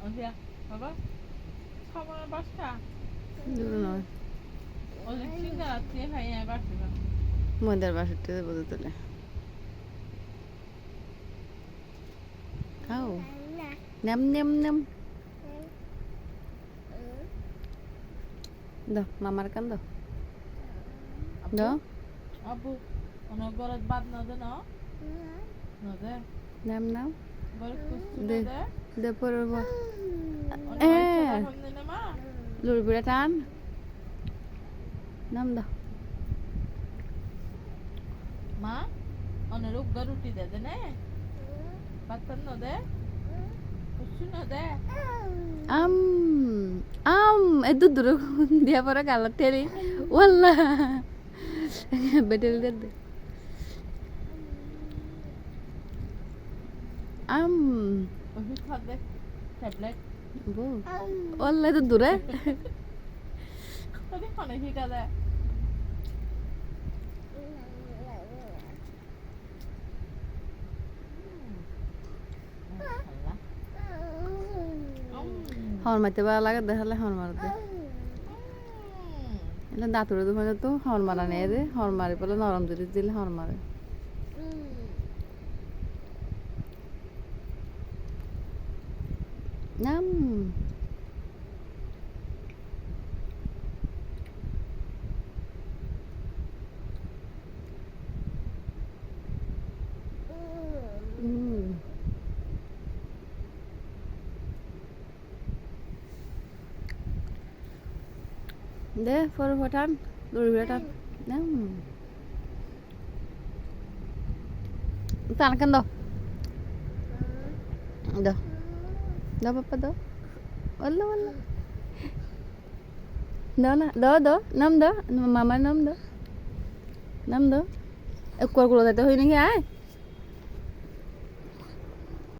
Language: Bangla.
어디야? 봐봐. 서문을 봤어. 누구나 어디 친구가 뒤에 가야 봤어. মদের বাসরটা বলতে তোলে খাও নাম নাম নাম দাও মামার কান দাও দাও 아부 오늘 버릇 밥 넣어도 넣어? 넣어도 নাম নাম 버릇 구스 네. 넣어도 দে পড়ব 오늘 에. 맛있어 없는 마 লুড়ি বিড়া টান নাম দাও 마 오늘 우가 루টি দেদে নে পাতন 넣어도 구스 넣어도 আম আম এ দুধ দিয়া পরে গালা টেরি ওয়াল্লা বেটেল দে আম ওষুধ খাবে ট্যাবলেট বো ওয়াল্লা তো দূরে 어디 가네 희가다 হর মারতে ভালো লাগে দেখালে হর মার দে এলে দাঁতুরে দোকানে তো হর মারা নেই দে হর মারি পেলে নরম জিনিস দিলে হর মারে নাম দে ফর ফটান দড়ি ফটান নাম টান কান দাও দাও দাও পাপা দাও ওল্লা ওল্লা দাও না দাও দাও নাম দাও মামার নাম দাও নাম দাও এক করগুলো দিতে হই নাকি আয়